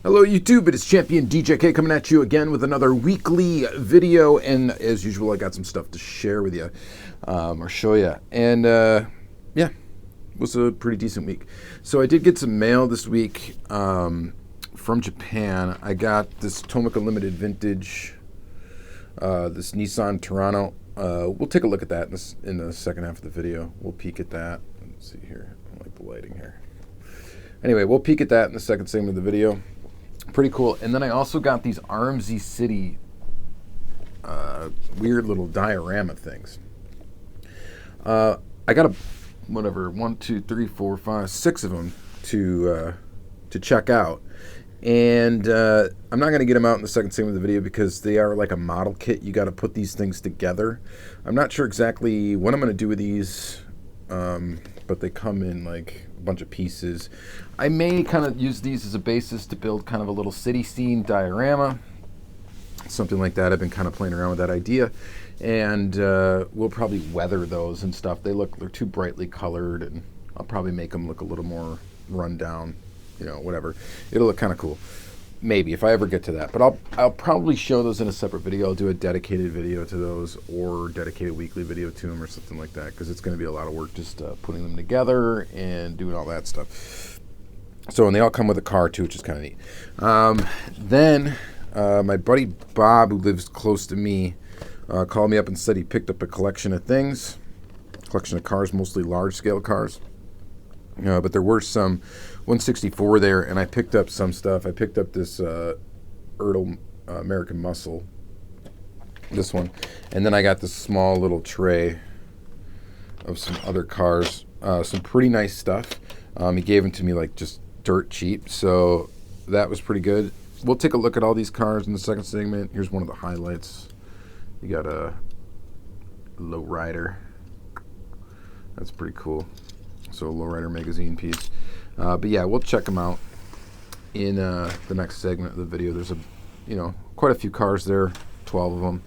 Hello YouTube, it is Championdjk coming at you again with another weekly video, and as usual I got some stuff to share with you, or show you, and yeah, it was a pretty decent week. So I did get some mail this week from Japan. I got this Tomica Limited Vintage, this Nissan Toronto. We'll take a look at that in the second half of the video. We'll peek at that. Let's see here, I like the lighting here. Anyway, we'll peek at that in the second segment of the video. Pretty cool. And then I also got these RMZ City weird little diorama things. I got one, two, three, four, five, six of them to check out. And I'm not going to get them out in the second segment of the video because they are like a model kit. You got to put these things together. I'm not sure exactly what I'm going to do with these, but they come in like a bunch of pieces. I may kind of use these as a basis to build kind of a little city scene diorama, something like that. I've been kind of playing around with that idea, and we'll probably weather those and stuff. They're too brightly colored, and I'll probably make them look a little more run down, whatever. It'll look kind of cool, maybe, if I ever get to that. But I'll probably show those in a separate video. I'll do a dedicated video to those, or dedicated weekly video to them, or something like that, because it's going to be a lot of work just putting them together and doing all that stuff. So, and they all come with a car too, which is kind of neat. Then my buddy Bob, who lives close to me, called me up and said he picked up a collection of things, collection of cars, mostly large-scale cars. But there were some 164 there, and I picked up some stuff. I picked up this Ertl American Muscle, this one, and then I got this small little tray of some other cars, some pretty nice stuff. He gave them to me like just dirt cheap, so that was pretty good. We'll take a look at all these cars in the second segment. Here's one of the highlights. You got a Lowrider. That's pretty cool. So a Lowrider magazine piece. But yeah, we'll check them out in the next segment of the video. There's quite a few cars there, 12 of them.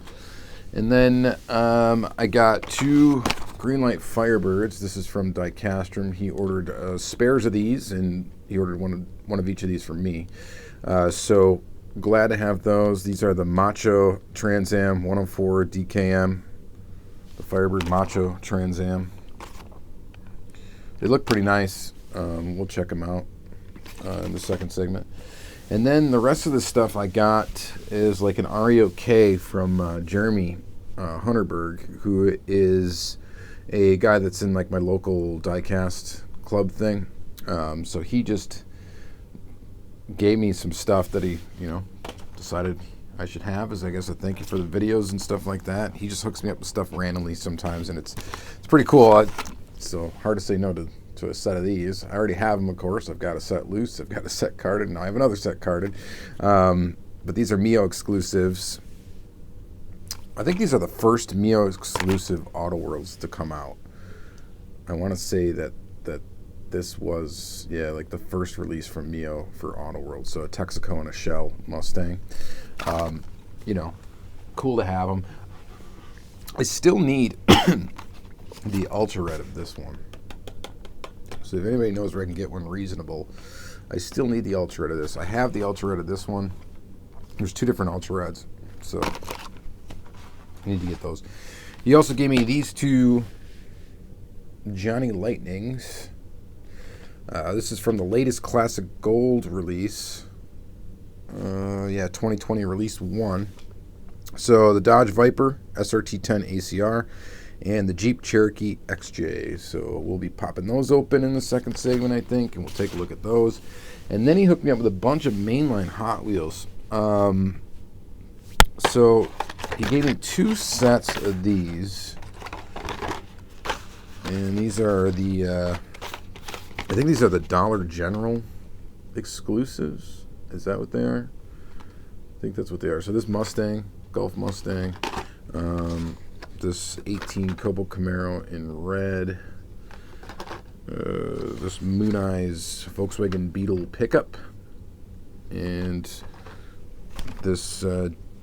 And then I got two Greenlight Firebirds. This is from Diecast. He ordered spares of these, and he ordered one of each of these for me. So glad to have those. These are the Macho Trans Am 104 DKM, the Firebird Macho Trans Am. They look pretty nice. We'll check them out in the second segment. And then the rest of the stuff I got is like an REOK from Jeremy Hunterberg, who is a guy that's in like my local diecast club thing. So he just gave me some stuff that he, decided I should have as, I guess, a thank you for the videos and stuff like that. He just hooks me up with stuff randomly sometimes, and it's pretty cool. So hard to say no to a set of these. I already have them, of course. I've got a set loose. I've got a set carded, and I have another set carded. But these are Mio exclusives. I think these are the first Mio exclusive Auto Worlds to come out. I want to say that this was, like the first release from Mio for Auto World. So a Texaco and a Shell Mustang. Cool to have them. I still need the Ultra Red of this one. So if anybody knows where I can get one reasonable, I still need the Ultra Red of this. I have the Ultra Red of this one. There's two different Ultra Reds, so I need to get those. He also gave me these two Johnny Lightnings. This is from the latest Classic Gold release. 2020 release 1. So the Dodge Viper SRT10 ACR and the Jeep Cherokee XJ. So we'll be popping those open in the second segment, I think, and we'll take a look at those. And then he hooked me up with a bunch of mainline Hot Wheels. So he gave me two sets of these. And these are the, I think these are the Dollar General exclusives. Is that what they are? I think that's what they are. So this Mustang, Gulf Mustang, this 18 Cobo Camaro in red, this Moon Eyes Volkswagen Beetle pickup, and this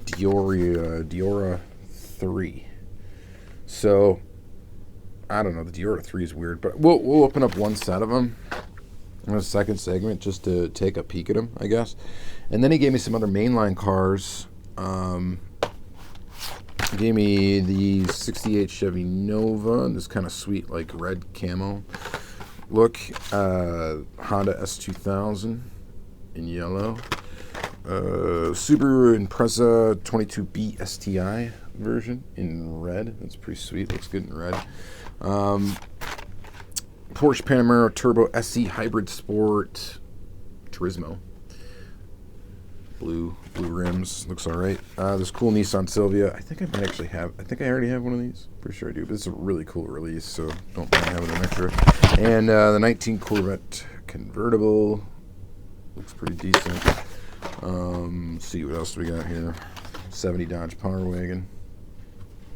Diora 3. So I don't know, the Diora 3 is weird, but we'll open up one set of them a second segment just to take a peek at them, I guess. And then he gave me some other mainline cars. He gave me the 68 Chevy Nova, this kind of sweet, like, red camo look. Honda S2000 in yellow. Subaru Impreza 22B STI version in red. That's pretty sweet. Looks good in red. Porsche Panamera Turbo SE Hybrid Sport Turismo. Blue rims. Looks alright. This cool Nissan Silvia. I think I already have one of these. Pretty sure I do. But it's a really cool release, so don't mind having an extra. And the 19 Corvette convertible. Looks pretty decent. Let's see what else we got here. 70 Dodge Power Wagon.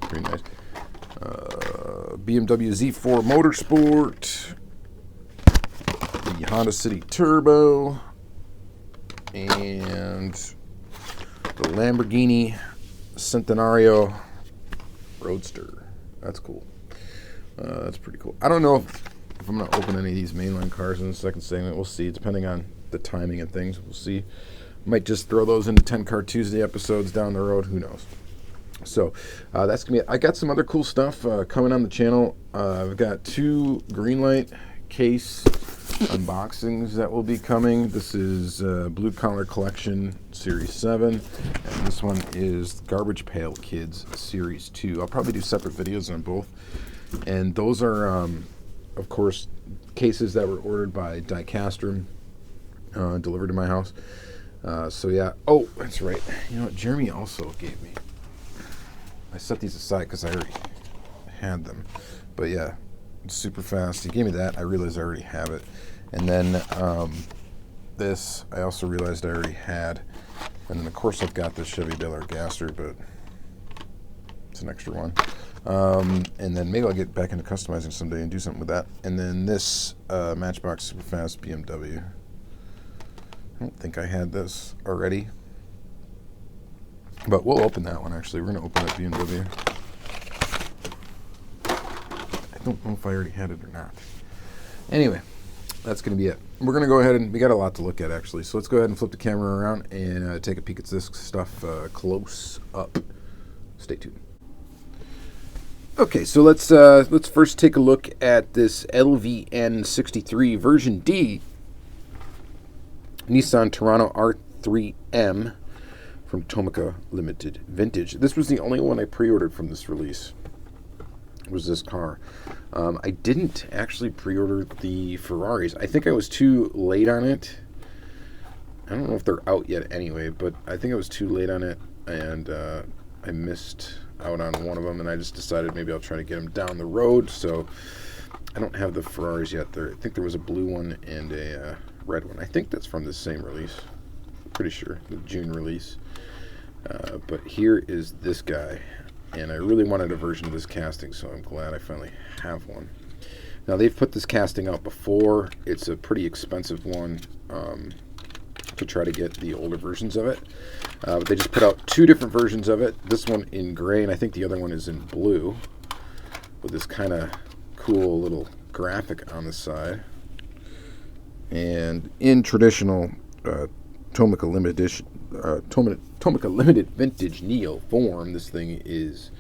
Pretty nice. BMW Z4 Motorsport. The Honda City Turbo. And the Lamborghini Centenario Roadster. That's cool. That's pretty cool. I don't know if I'm going to open any of these mainline cars in the second segment. We'll see, depending on the timing and things. We'll see. Might just throw those into 10 Car Tuesday episodes down the road. Who knows? So that's going to be it. I got some other cool stuff coming on the channel. I've got 2 Greenlight case unboxings that will be coming. This is Blue Collar Collection Series 7, and this one is Garbage Pail Kids Series 2. I'll probably do separate videos on both. And those are, of course, cases that were ordered by Diecast, delivered to my house. So yeah. Oh, that's right. You know what? Jeremy also gave me. I set these aside because I already had them. But yeah, super fast. He gave me that. I realized I already have it. And then this, I also realized I already had. And then of course I've got this Chevy Bel Air Gaster, but it's an extra one. And then maybe I'll get back into customizing someday and do something with that. And then this Matchbox super fast BMW. I don't think I had this already, but we'll open that one. Actually, we're going to open that BMW. I don't know if I already had it or not. Anyway, that's going to be it. We're going to go ahead and we got a lot to look at, actually. So let's go ahead and flip the camera around and take a peek at this stuff close up. Stay tuned. Okay, so let's first take a look at this LVN63 version D Nissan Toronto R3M from Tomica Limited Vintage. This was the only one I pre-ordered from this release. Was this car. I didn't actually pre-order the Ferraris. I think I was too late on it. I don't know if they're out yet anyway, but I think I was too late on it, and I missed out on one of them, and I just decided maybe I'll try to get them down the road. So I don't have the Ferraris yet. I think there was a blue one and a red one. I think that's from the same release. Pretty sure, the June release. But here is this guy, and I really wanted a version of this casting, so I'm glad I finally have one. Now, they've put this casting out before. It's a pretty expensive one to try to get the older versions of it. But they just put out 2 different versions of it. This one in gray, and I think the other one is in blue, with this kind of cool little graphic on the side. And in traditional Tomica Limited Vintage Neo form, this thing is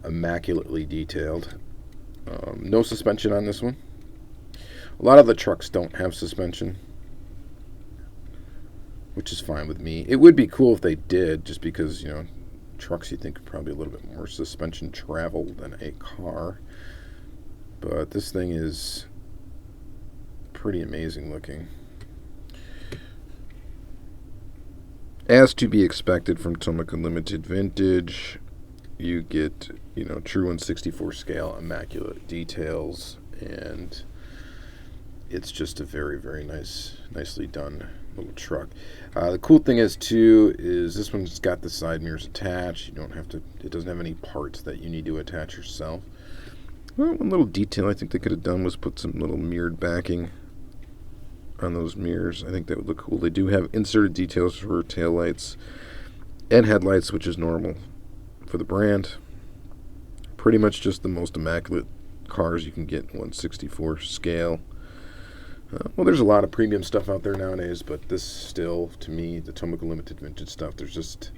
immaculately detailed. No suspension on this one. A lot of the trucks don't have suspension, which is fine with me. It would be cool if they did, just because, you know, trucks you think are probably a little bit more suspension travel than a car. But this thing is pretty amazing looking. As to be expected from Tomica Limited Vintage, you get, you know, true 1/64 scale immaculate details, and it's just a very, very nicely done little truck. The cool thing is too is this one's got the side mirrors attached. You don't have to. It doesn't have any parts that you need to attach yourself. Well, one little detail I think they could have done was put some little mirrored backing on those mirrors. I think that would look cool. They do have inserted details for taillights and headlights, which is normal for the brand. Pretty much just the most immaculate cars you can get in 1/64 scale. Well, there's a lot of premium stuff out there nowadays, but this still, to me, the Tomica Limited Vintage stuff, they're just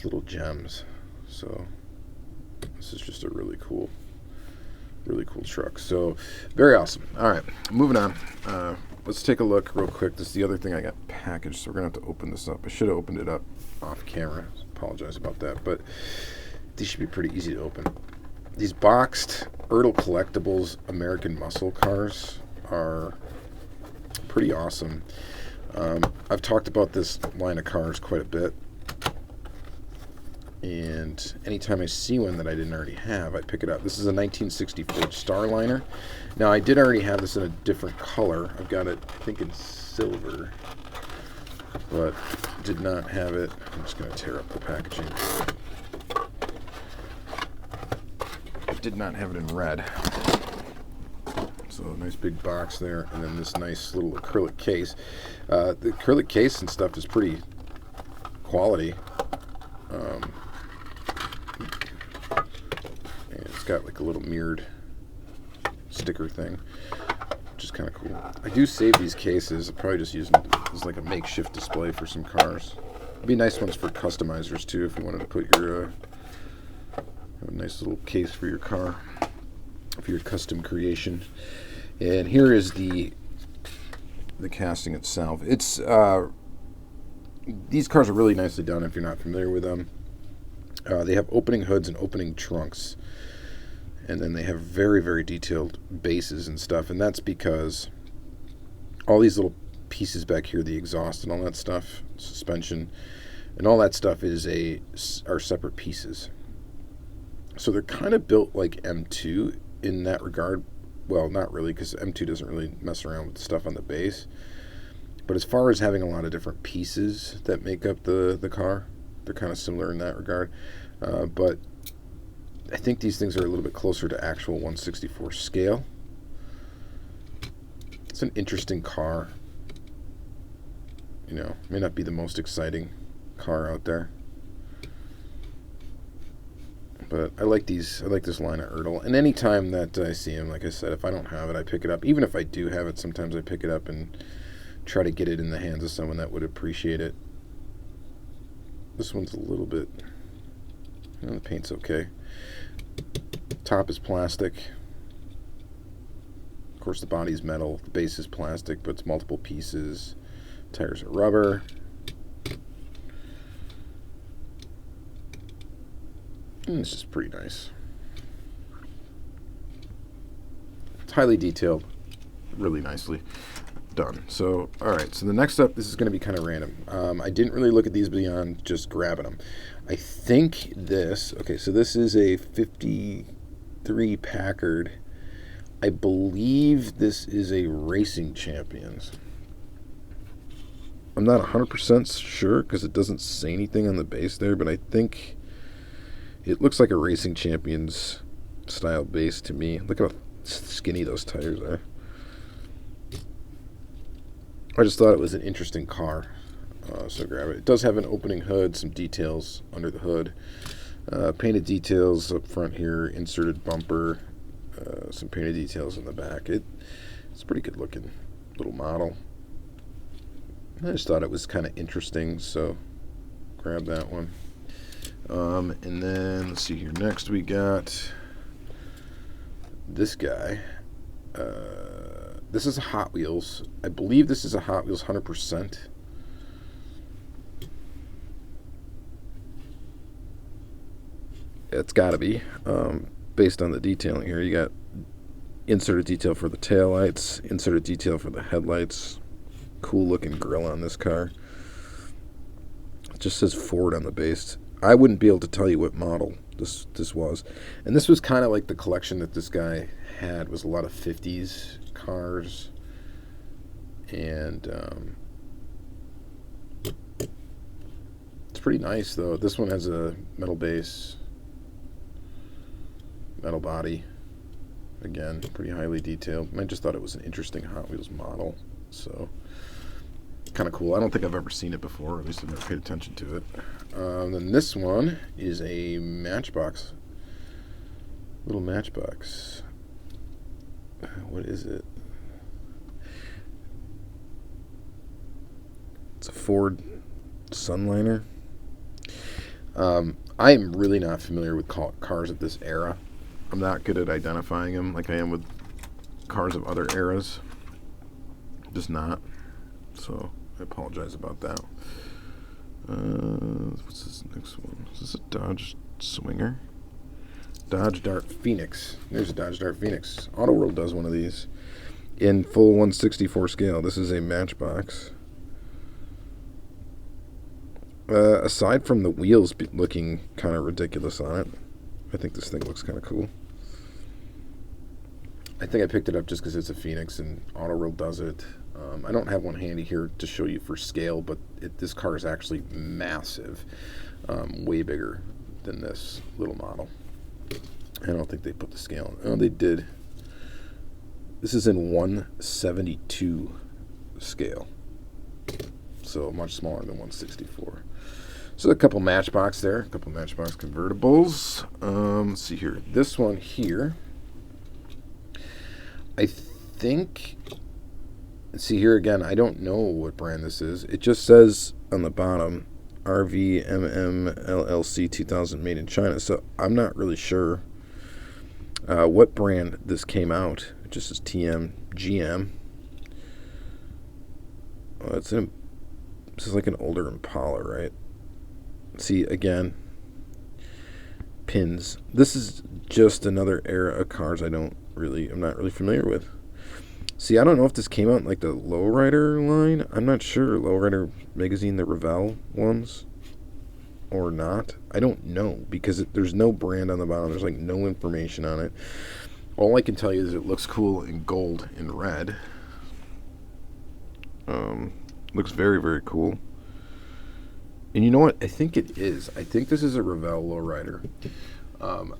little gems. So this is just a really cool truck. So very awesome. All right, moving on. Let's take a look real quick. This is the other thing I got packaged, so we're gonna have to open this up. I should have opened it up off camera. Apologize about that, but these should be pretty easy to open. These boxed Erdl Collectibles American Muscle cars are pretty awesome. I've talked about this line of cars quite a bit, and anytime I see one that I didn't already have, I pick it up. This is a 1964 Starliner. Now, I did already have this in a different color. I've got it, I think, in silver, but did not have it. I'm just going to tear up the packaging. I did not have it in red. So a nice big box there, and then this nice little acrylic case. The acrylic case and stuff is pretty quality. And it's got like a little mirrored sticker thing, which is kind of cool. I do save these cases. I'll probably just use them as like a makeshift display for some cars. It'd be nice ones for customizers too, if you wanted to put your have a nice little case for your car, for your custom creation. And here is the casting itself. It's these cars are really nicely done if you're not familiar with them. They have opening hoods and opening trunks, and then they have very, very detailed bases and stuff, and that's because all these little pieces back here, the exhaust and all that stuff, suspension, and all that stuff are separate pieces. So they're kind of built like M2 in that regard. Well, not really, because M2 doesn't really mess around with the stuff on the base. But as far as having a lot of different pieces that make up the car, they're kind of similar in that regard. But I think these things are a little bit closer to actual 1/64 scale. It's an interesting car. You know, may not be the most exciting car out there, but I like these. I like this line of Erdl. And any time that I see them, like I said, if I don't have it, I pick it up. Even if I do have it, sometimes I pick it up and try to get it in the hands of someone that would appreciate it. This one's a little bit, you know, the paint's okay. Top is plastic. Of course, the body's metal. The base is plastic, but it's multiple pieces. Tires are rubber. And it's just pretty nice. It's highly detailed, really nicely done. So, all right, so the next up, this is going to be kind of random. I didn't really look at these beyond just grabbing them. I think this, okay, so this is a 53 Packard. I believe this is a Racing Champions. I'm not 100% sure because it doesn't say anything on the base there, but I think it looks like a Racing Champions style base to me. Look how skinny those tires are. I just thought it was an interesting car, so grab it. It does have an opening hood, some details under the hood, painted details up front here, inserted bumper, some painted details in the back. It's a pretty good looking little model. I just thought it was kind of interesting, so grab that one. And then let's see here. Next we got this guy. This is a Hot Wheels. I believe this is a Hot Wheels 100%. It's got to be. Based on the detailing here, you got inserted detail for the taillights, inserted detail for the headlights. Cool looking grill on this car. It just says Ford on the base. I wouldn't be able to tell you what model this was. And this was kind of like the collection that this guy had, was a lot of 50s cars. And it's pretty nice though. This one has a metal base, metal body. Again, pretty highly detailed. I just thought it was an interesting Hot Wheels model. So kind of cool. I don't think I've ever seen it before, or at least I've never paid attention to it. Then this one is a Matchbox. Little Matchbox. What is it? It's a Ford Sunliner. I am really not familiar with cars of this era. I'm not good at identifying them like I am with cars of other eras. Just not. So I apologize about that. What's this next one? Is this a Dodge Swinger? Dodge Dart Phoenix. There's a Dodge Dart Phoenix. Auto World does one of these in full 1/64 scale. This is a Matchbox. Aside from the wheels looking kind of ridiculous on it, I think this thing looks kind of cool. I think I picked it up just because it's a Phoenix and Auto World does it. I don't have one handy here to show you for scale, but this car is actually massive, way bigger than this little model. I don't think they put the scale on. Oh, they did. This is in 1/72 scale, so much smaller than 1/64. So a couple Matchbox there, a couple Matchbox Convertibles. Let's see here. This one here, I think. Let's see here again. I don't know what brand this is. It just says on the bottom, RVMM LLC 2000 made in China. So I'm not really sure what brand this came out. It just says TMGM. Oh, this is like an older Impala, right? See, again, pins. This is just another era of cars I'm not really familiar with. See, I don't know if this came out in like the Lowrider line. I'm not sure. Lowrider magazine, the Revell ones, or not. I don't know because there's no brand on the bottom. There's like no information on it. All I can tell you is it looks cool in gold and red. Looks very, very cool. And you know what? I think it is. I think this is a Revell Lowrider.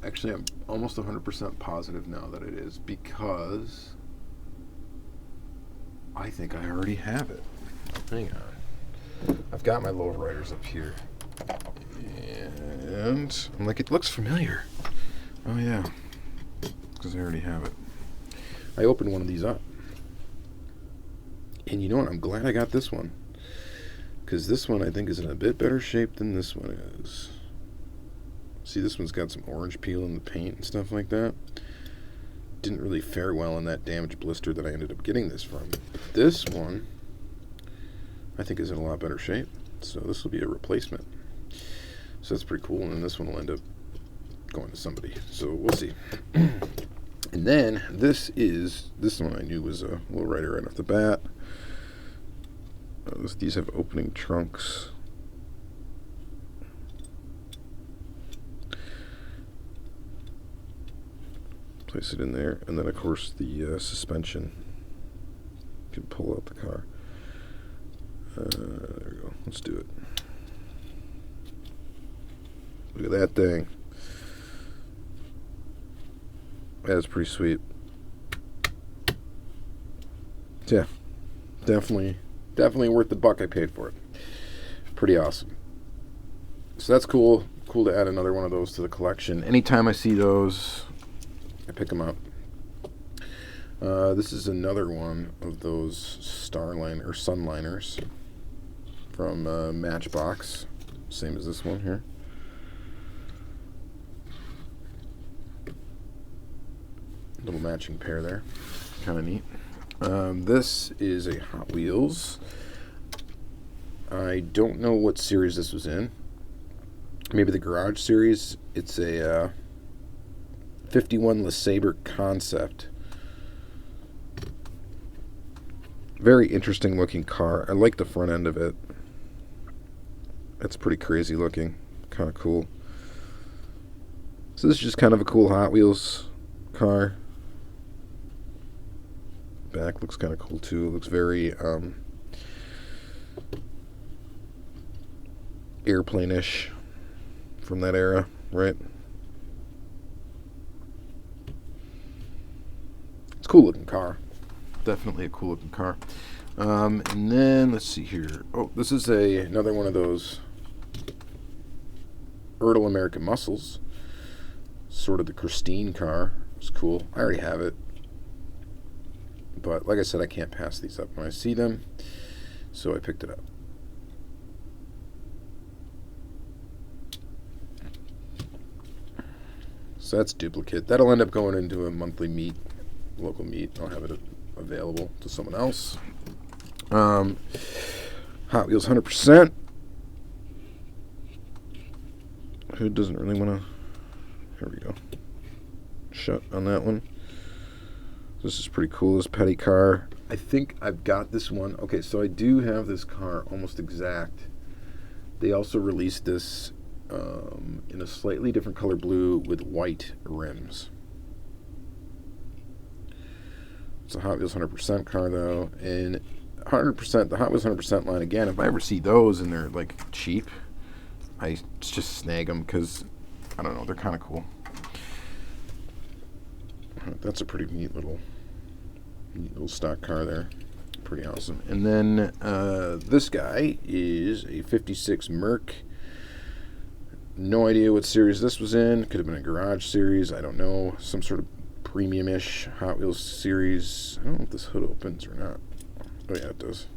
Actually, I'm almost 100% positive now that it is because I think I already have it. Hang on. I've got my Lowriders up here. And I'm like, it looks familiar. Oh, yeah. Because I already have it. I opened one of these up. And you know what? I'm glad I got this one. Because this one I think is in a bit better shape than this one is. See, this one's got some orange peel in the paint and stuff like that. Didn't really fare well in that damaged blister that I ended up getting this from. This one I think is in a lot better shape. So this will be a replacement. So that's pretty cool. And then this one will end up going to somebody. So we'll see. And then this one I knew was a lowrider right off the bat. These have opening trunks. Place it in there, and then of course the suspension. You can pull out the car. There we go. Let's do it. Look at that thing. That's pretty sweet. Yeah, definitely worth the buck I paid for it. Pretty awesome. So that's cool. Cool to add another one of those to the collection. Anytime I see those, I pick them up. This is another one of those Starliner or Sunliners from Matchbox. Same as this one here. Little matching pair there. Kind of neat. This is a Hot Wheels. I don't know what series this was in. Maybe the Garage series. It's a 51 LeSabre Concept. Very interesting looking car. I like the front end of it. It's pretty crazy looking. Kind of cool. So this is just kind of a cool Hot Wheels car. Back looks kind of cool too. It looks very airplane-ish from that era, right? It's a cool looking car. Definitely a cool looking car. And then let's see here. Oh, this is another one of those Ertl American Muscles. Sort of the Christine car. It's cool. I already have it. But like I said, I can't pass these up when I see them. So I picked it up. So that's duplicate. That'll end up going into a monthly meet, local meet. I'll have it available to someone else. Hot Wheels 100%. Who doesn't really want to... Here we go. Shut on that one. This is pretty cool, this petty car. I think I've got this one. Okay, so I do have this car almost exact. They also released this in a slightly different color blue with white rims. It's a Hot Wheels 100% car though, and 100%, the Hot Wheels 100% line, again, if I ever see those and they're like cheap, I just snag them because, I don't know, they're kind of cool. That's a pretty neat little stock car there. Pretty awesome. And then this guy is a 56 Merc. No idea what series this was in. Could have been a garage series. I don't know. Some sort of premium-ish Hot Wheels series. I don't know if this hood opens or not. Oh yeah, it does.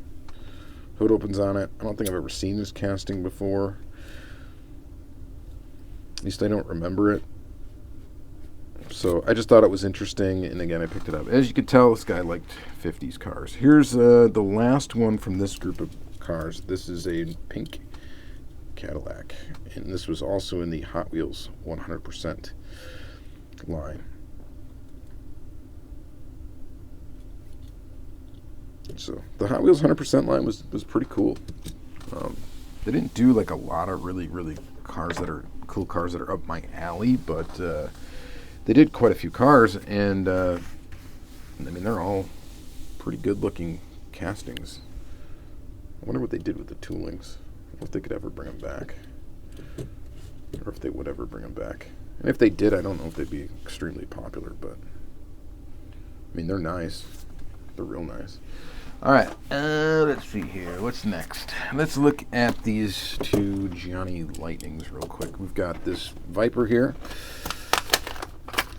Hood opens on it. I don't think I've ever seen this casting before. At least I don't remember it. So I just thought it was interesting, and again, I picked it up. As you can tell, this guy liked 50s cars. Here's the last one from this group of cars. This is a pink Cadillac, and this was also in the Hot Wheels 100% line. So the Hot Wheels 100% line was pretty cool. They didn't do like a lot of really cars that are cool cars that are up my alley, but they did quite a few cars, and I mean, they're all pretty good looking castings. I wonder what they did with the toolings. I wonder if they could ever bring them back, or if they would ever bring them back. And if they did, I don't know if they'd be extremely popular, but I mean, they're nice. They're real nice. All right, let's see here. What's next? Let's look at these two Johnny Lightnings real quick. We've got this Viper here.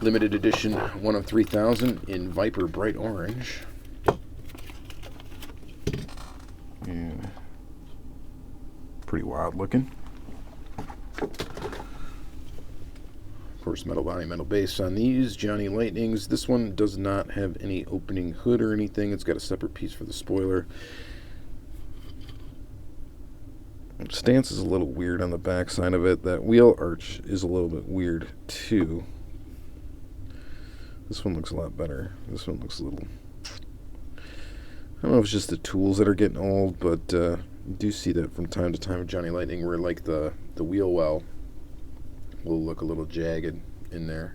Limited edition 1 of 3,000 in Viper Bright Orange. And pretty wild looking. Of course, metal body, metal base on these Johnny Lightnings. This one does not have any opening hood or anything. It's got a separate piece for the spoiler. Stance is a little weird on the back side of it. That wheel arch is a little bit weird too. This one looks a lot better. This one looks a little... I don't know if it's just the tools that are getting old, but you do see that from time to time with Johnny Lightning where like the wheel well will look a little jagged in there.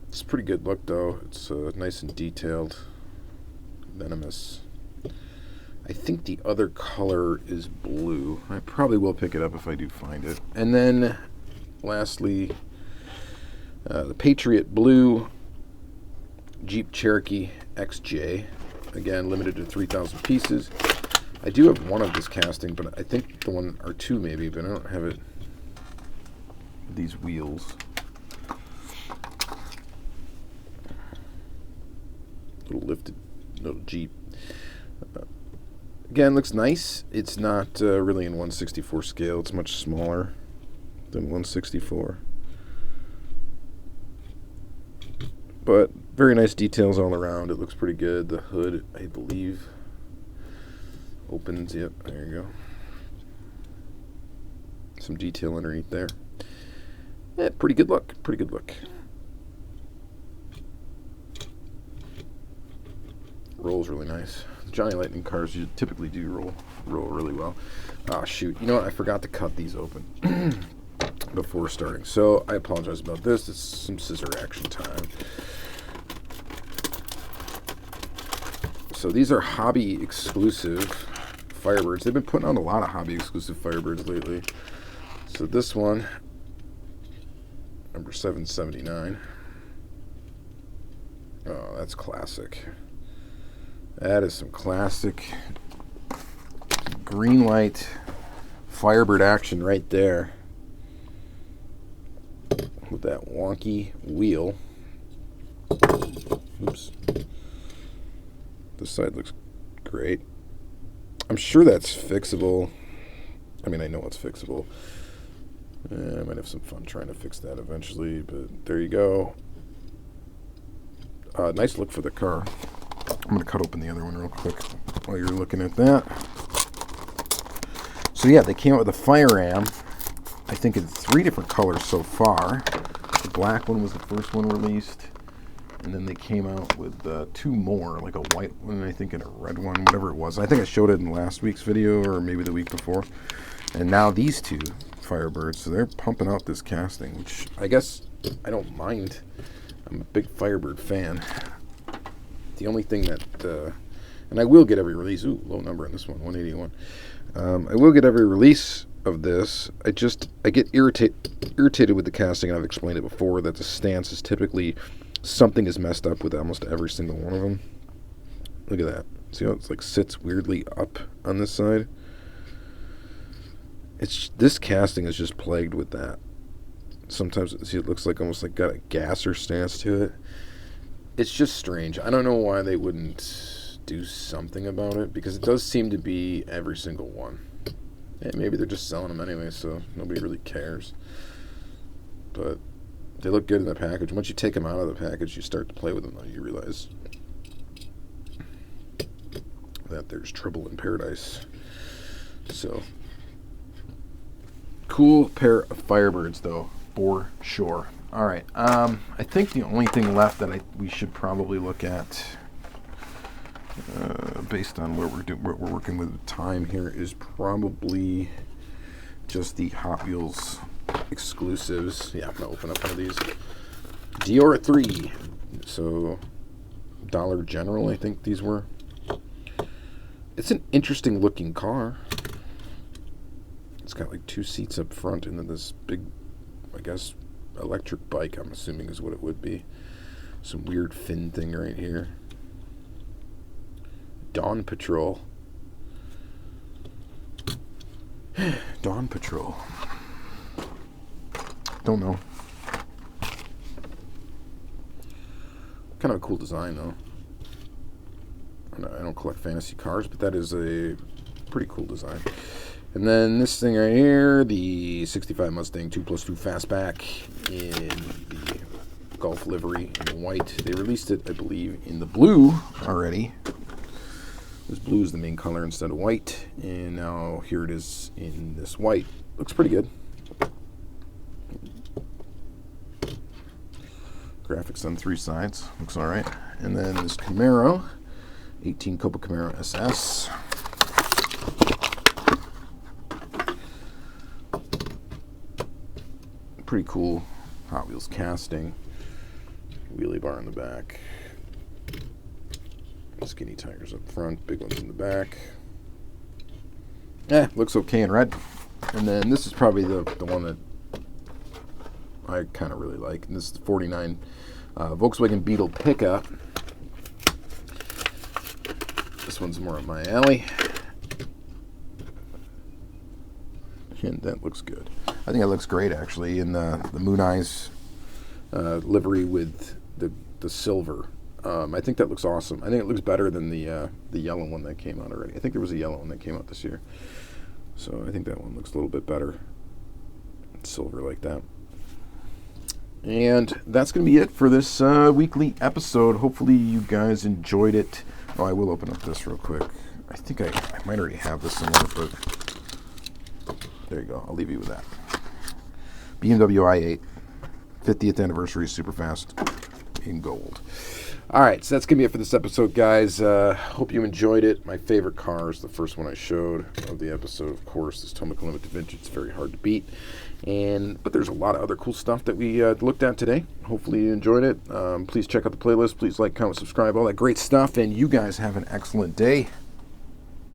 It's a pretty good look though. It's nice and detailed. Venomous. I think the other color is blue. I probably will pick it up if I do find it. And then lastly, the Patriot Blue Jeep Cherokee XJ. Again, limited to 3,000 pieces. I do have one of this casting, but I think the one or two maybe, but I don't have it. These wheels. Little lifted, little Jeep. Again, looks nice. It's not really in 1/64 scale. It's much smaller than 1/64. But very nice details all around. It looks pretty good. The hood, I believe, opens. Yep, there you go. Some detail underneath there. Yeah, pretty good look. Pretty good look. Rolls really nice. Johnny Lightning cars you typically do roll really well. Ah, shoot. You know what? I forgot to cut these open before starting. So I apologize about this. It's some scissor action time. So these are hobby exclusive Firebirds. They've been putting out a lot of hobby exclusive Firebirds lately. So this one, number 779. Oh, that's classic. That is some classic Greenlight Firebird action right there. With that wonky wheel. Oops. This side looks great. I'm sure that's fixable. I mean, I know it's fixable. I might have some fun trying to fix that eventually, but there you go. Nice look for the car. I'm going to cut open the other one real quick while you're looking at that. So yeah, they came out with a Fire Ram, I think in 3 different colors so far. The black one was the first one released, and then they came out with 2 more, like a white one, I think, and a red one, whatever it was. I think I showed it in last week's video, or maybe the week before. And now these 2 Firebirds, so they're pumping out this casting, which I guess I don't mind. I'm a big Firebird fan. The only thing that, and I will get every release. Ooh, low number on this one, 181. I will get every release of this. I get irritated with the casting, and I've explained it before, that the stance is typically something is messed up with almost every single one of them. Look at that. See how it's like sits weirdly up on this side? This casting is just plagued with that. Sometimes, see, it looks like almost like got a gasser stance to it. It's just strange. I don't know why they wouldn't do something about it, because it does seem to be every single one. And maybe they're just selling them anyway, so nobody really cares. But they look good in the package. Once you take them out of the package, you start to play with them, though, you realize that there's trouble in paradise. So, cool pair of Firebirds, though, for sure. All right, I think the only thing left that we should probably look at, based on what we're working with time here, is probably just the Hot Wheels exclusives. Yeah, I'm gonna open up one of these. Dior 3, so Dollar General, I think these were. It's an interesting looking car. It's got like 2 seats up front, and then this big, I guess, electric bike, I'm assuming is what it would be. Some weird fin thing right here. Dawn Patrol. Dawn Patrol. Don't know. Kind of a cool design, though. I don't collect fantasy cars, but that is a pretty cool design. And then this thing right here, the 65 Mustang 2+2 Fastback in the Golf livery in white. They released it, I believe, in the blue already. This blue is the main color instead of white. And now here it is in this white. Looks pretty good. Graphics on 3 sides. Looks all right. And then this Camaro, 18 Copa Camaro SS. Pretty cool Hot Wheels casting. Wheelie bar in the back. Skinny tires up front, big ones in the back. Looks okay in red. And then this is probably the one that I kind of really like. And this is the 49 Volkswagen Beetle pickup. This one's more up my alley. And that looks good. I think it looks great, actually, in the Moon Eyes livery with the silver. I think that looks awesome. I think it looks better than the yellow one that came out already. I think there was a yellow one that came out this year. So I think that one looks a little bit better. Silver like that. And that's going to be it for this weekly episode. Hopefully you guys enjoyed it. Oh, I will open up this real quick. I think I might already have this somewhere, but there you go. I'll leave you with that. BMW i8, 50th anniversary Superfast in gold. All right, so that's going to be it for this episode, guys. Hope you enjoyed it. My favorite car is the first one I showed of the episode, of course, this Tomica Limited Vintage. It's very hard to beat. But there's a lot of other cool stuff that we looked at today. Hopefully you enjoyed it. Please check out the playlist. Please like, comment, subscribe, all that great stuff. And you guys have an excellent day.